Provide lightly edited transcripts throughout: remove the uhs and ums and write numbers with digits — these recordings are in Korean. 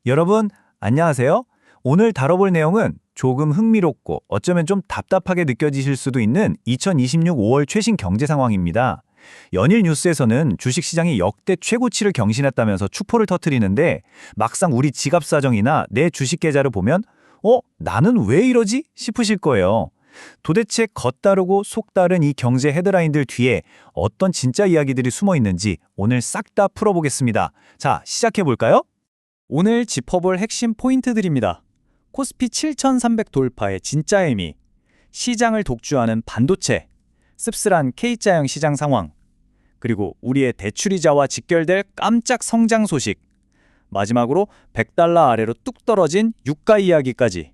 여러분, 안녕하세요. 오늘 다뤄볼 내용은 조금 흥미롭고 어쩌면 좀 답답하게 느껴지실 수도 있는 2026 5월 최신 경제 상황입니다. 연일 뉴스에서는 주식시장이 역대 최고치를 경신했다면서 축포를 터뜨리는데 막상 우리 지갑 사정이나 내 주식 계좌를 보면 나는 왜 이러지? 싶으실 거예요. 도대체 겉다르고 속다른 이 경제 헤드라인들 뒤에 어떤 진짜 이야기들이 숨어 있는지 오늘 싹 다 풀어보겠습니다. 자, 시작해볼까요? 오늘 짚어볼 핵심 포인트들입니다. 코스피 7300 돌파의 진짜 의미, 시장을 독주하는 반도체, 씁쓸한 K자형 시장 상황, 그리고 우리의 대출이자와 직결될 깜짝 성장 소식, 마지막으로 100달러 아래로 뚝 떨어진 유가 이야기까지.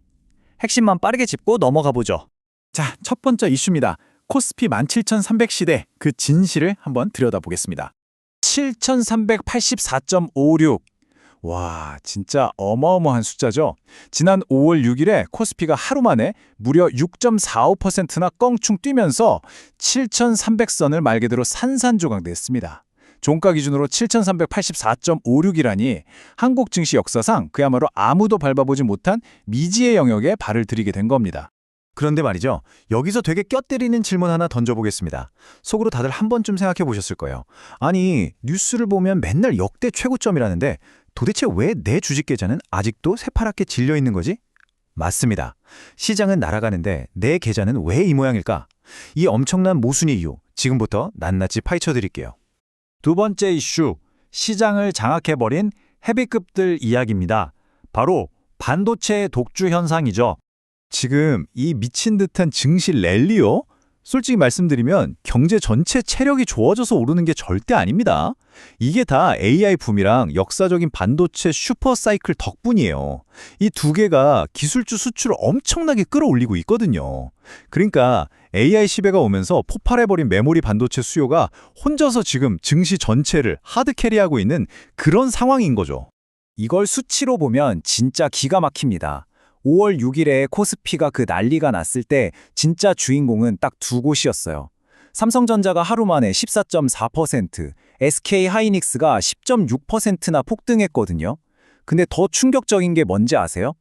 핵심만 빠르게 짚고 넘어가 보죠. 자, 첫 번째 이슈입니다. 코스피 17,300 시대 그 진실을 한번 들여다보겠습니다. 7,384.56. 와, 진짜 어마어마한 숫자죠. 지난 5월 6일에 코스피가 하루 만에 무려 6.45%나 껑충 뛰면서 7,300선을 말 그대로 산산조각냈습니다. 종가 기준으로 7,384.56이라니 한국 증시 역사상 그야말로 아무도 밟아보지 못한 미지의 영역에 발을 들이게 된 겁니다. 그런데 말이죠. 여기서 되게 껴때리는 질문 하나 던져보겠습니다. 속으로 다들 한 번쯤 생각해 보셨을 거예요. 아니, 뉴스를 보면 맨날 역대 최고점이라는데 도대체 왜 내 주식 계좌는 아직도 새파랗게 질려 있는 거지? 맞습니다. 시장은 날아가는데 내 계좌는 왜 이 모양일까? 이 엄청난 모순의 이유, 지금부터 낱낱이 파헤쳐 드릴게요. 두 번째 이슈, 시장을 장악해버린 헤비급들 이야기입니다. 바로 반도체 독주 현상이죠. 지금 이 미친 듯한 증시 랠리요? 솔직히 말씀드리면 경제 전체 체력이 좋아져서 오르는 게 절대 아닙니다. 이게 다 AI 붐이랑 역사적인 반도체 슈퍼 사이클 덕분이에요. 이 두 개가 기술주 수출을 엄청나게 끌어올리고 있거든요. 그러니까 AI 시대가 오면서 폭발해버린 메모리 반도체 수요가 혼자서 지금 증시 전체를 하드캐리하고 있는 그런 상황인 거죠. 이걸 수치로 보면 진짜 기가 막힙니다. 5월 6일에 코스피가 그 난리가 났을 때 진짜 주인공은 딱 두 곳이었어요. 삼성전자가 하루 만에 14.4%, SK하이닉스가 10.6%나 폭등했거든요. 근데 더 충격적인 게 뭔지 아세요?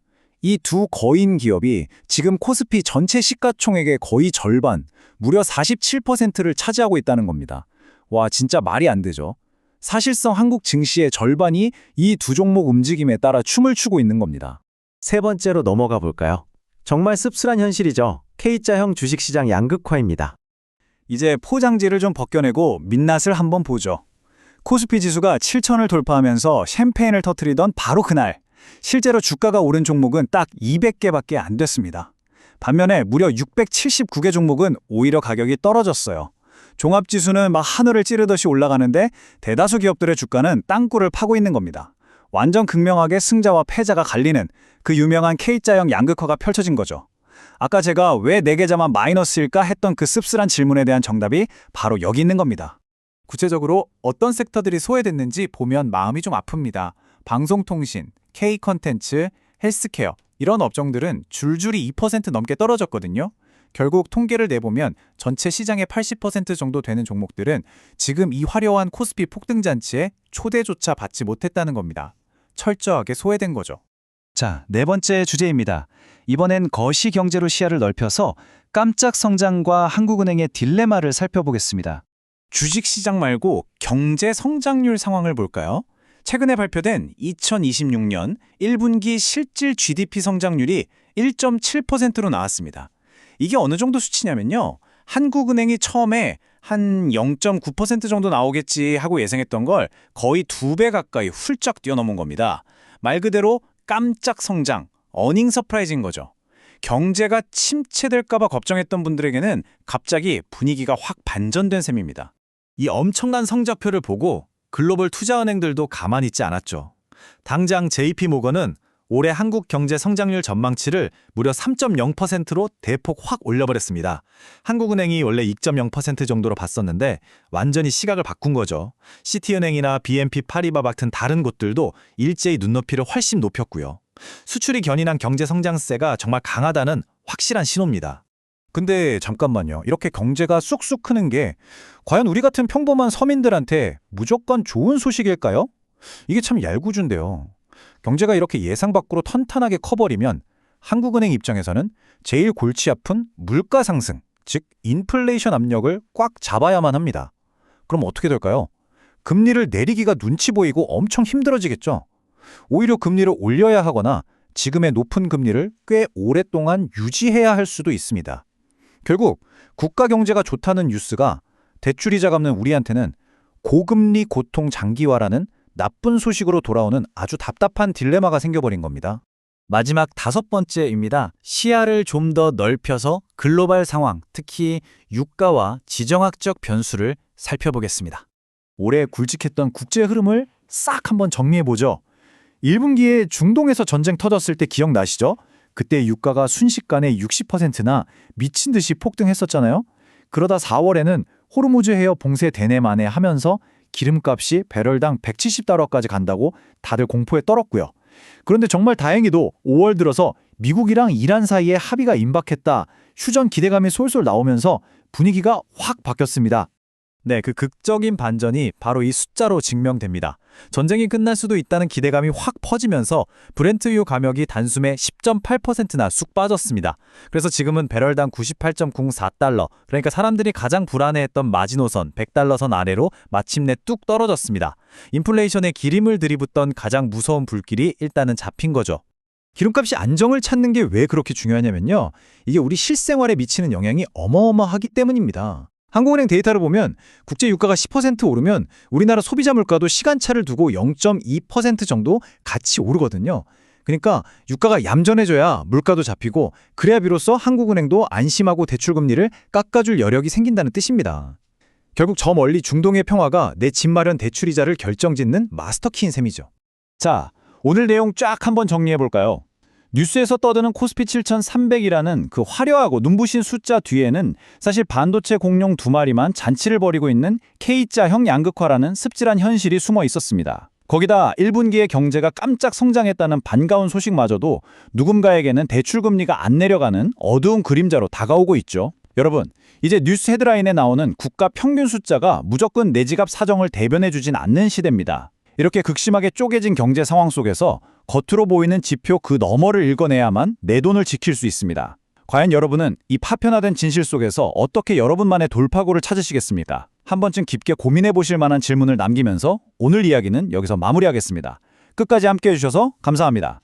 이 두 거인 기업이 지금 코스피 전체 시가총액의 거의 절반, 무려 47%를 차지하고 있다는 겁니다. 와, 진짜 말이 안 되죠. 사실상 한국 증시의 절반이 이 두 종목 움직임에 따라 춤을 추고 있는 겁니다. 세 번째로 넘어가 볼까요? 정말 씁쓸한 현실이죠. K자형 주식시장 양극화입니다. 이제 포장지를 좀 벗겨내고 민낯을 한번 보죠. 코스피 지수가 7,000을 돌파하면서 샴페인을 터뜨리던 바로 그날, 실제로 주가가 오른 종목은 딱 200개밖에 안 됐습니다. 반면에 무려 679개 종목은 오히려 가격이 떨어졌어요. 종합지수는 막 하늘을 찌르듯이 올라가는데 대다수 기업들의 주가는 땅굴을 파고 있는 겁니다. 완전 극명하게 승자와 패자가 갈리는 그 유명한 K자형 양극화가 펼쳐진 거죠. 아까 제가 왜 내 계좌만 마이너스일까 했던 그 씁쓸한 질문에 대한 정답이 바로 여기 있는 겁니다. 구체적으로 어떤 섹터들이 소외됐는지 보면 마음이 좀 아픕니다. 방송통신, K컨텐츠, 헬스케어 이런 업종들은 줄줄이 2% 넘게 떨어졌거든요. 결국 통계를 내보면 전체 시장의 80% 정도 되는 종목들은 지금 이 화려한 코스피 폭등잔치에 초대조차 받지 못했다는 겁니다. 철저하게 소외된 거죠. 자, 네 번째 주제입니다. 이번엔 거시경제로 시야를 넓혀서 깜짝 성장과 한국은행의 딜레마를 살펴보겠습니다. 주식시장 말고 경제 성장률 상황을 볼까요? 최근에 발표된 2026년 1분기 실질 GDP 성장률이 1.7%로 나왔습니다. 이게 어느 정도 수치냐면요. 한국은행이 처음에 한 0.9% 정도 나오겠지 하고 예상했던 걸 거의 2배 가까이 훌쩍 뛰어넘은 겁니다. 말 그대로 깜짝 성장, 어닝 서프라이즈인 거죠. 경제가 침체될까 봐 걱정했던 분들에게는 갑자기 분위기가 확 반전된 셈입니다. 이 엄청난 성적표를 보고 글로벌 투자은행들도 가만히 있지 않았죠. 당장 JP모건은 올해 한국 경제 성장률 전망치를 무려 3.0%로 대폭 확 올려버렸습니다. 한국은행이 원래 2.0% 정도로 봤었는데 완전히 시각을 바꾼 거죠. 시티은행이나 BNP 파리바 같은 다른 곳들도 일제히 눈높이를 훨씬 높였고요. 수출이 견인한 경제 성장세가 정말 강하다는 확실한 신호입니다. 근데 잠깐만요. 이렇게 경제가 쑥쑥 크는 게 과연 우리 같은 평범한 서민들한테 무조건 좋은 소식일까요? 이게 참 얄궂은데요. 경제가 이렇게 예상 밖으로 탄탄하게 커버리면 한국은행 입장에서는 제일 골치 아픈 물가 상승, 즉 인플레이션 압력을 꽉 잡아야만 합니다. 그럼 어떻게 될까요? 금리를 내리기가 눈치 보이고 엄청 힘들어지겠죠. 오히려 금리를 올려야 하거나 지금의 높은 금리를 꽤 오랫동안 유지해야 할 수도 있습니다. 결국 국가 경제가 좋다는 뉴스가 대출이자 갚는 우리한테는 고금리 고통 장기화라는 나쁜 소식으로 돌아오는 아주 답답한 딜레마가 생겨버린 겁니다. 마지막 5번째입니다. 시야를 좀 더 넓혀서 글로벌 상황, 특히 유가와 지정학적 변수를 살펴보겠습니다. 올해 굵직했던 국제 흐름을 싹 한번 정리해보죠. 1분기에 중동에서 전쟁 터졌을 때 기억나시죠? 그때 유가가 순식간에 60%나 미친 듯이 폭등했었잖아요. 그러다 4월에는 호르무즈 해협 봉쇄 되네 마네 하면서 기름값이 배럴당 170달러까지 간다고 다들 공포에 떨었고요. 그런데 정말 다행히도 5월 들어서 미국이랑 이란 사이에 합의가 임박했다. 휴전 기대감이 솔솔 나오면서 분위기가 확 바뀌었습니다. 네, 그 극적인 반전이 바로 이 숫자로 증명됩니다. 전쟁이 끝날 수도 있다는 기대감이 확 퍼지면서 브렌트유 가격이 단숨에 10.8%나 쑥 빠졌습니다. 그래서 지금은 배럴당 98.04달러, 그러니까 사람들이 가장 불안해했던 마지노선 100달러선 아래로 마침내 뚝 떨어졌습니다. 인플레이션에 기림을 들이붓던 가장 무서운 불길이 일단은 잡힌 거죠. 기름값이 안정을 찾는 게 왜 그렇게 중요하냐면요. 이게 우리 실생활에 미치는 영향이 어마어마하기 때문입니다. 한국은행 데이터를 보면 국제 유가가 10% 오르면 우리나라 소비자 물가도 시간차를 두고 0.2% 정도 같이 오르거든요. 그러니까 유가가 얌전해져야 물가도 잡히고 그래야 비로소 한국은행도 안심하고 대출금리를 깎아줄 여력이 생긴다는 뜻입니다. 결국 저 멀리 중동의 평화가 내 집 마련 대출이자를 결정짓는 마스터키인 셈이죠. 자, 오늘 내용 쫙 한번 정리해볼까요? 뉴스에서 떠드는 코스피 7300이라는 그 화려하고 눈부신 숫자 뒤에는 사실 반도체 공룡 2마리만 잔치를 벌이고 있는 K자형 양극화라는 씁쓸한 현실이 숨어 있었습니다. 거기다 1분기에 경제가 깜짝 성장했다는 반가운 소식마저도 누군가에게는 대출금리가 안 내려가는 어두운 그림자로 다가오고 있죠. 여러분, 이제 뉴스 헤드라인에 나오는 국가 평균 숫자가 무조건 내 지갑 사정을 대변해주진 않는 시대입니다. 이렇게 극심하게 쪼개진 경제 상황 속에서 겉으로 보이는 지표 그 너머를 읽어내야만 내 돈을 지킬 수 있습니다. 과연 여러분은 이 파편화된 진실 속에서 어떻게 여러분만의 돌파구를 찾으시겠습니까? 한 번쯤 깊게 고민해 보실 만한 질문을 남기면서 오늘 이야기는 여기서 마무리하겠습니다. 끝까지 함께 해주셔서 감사합니다.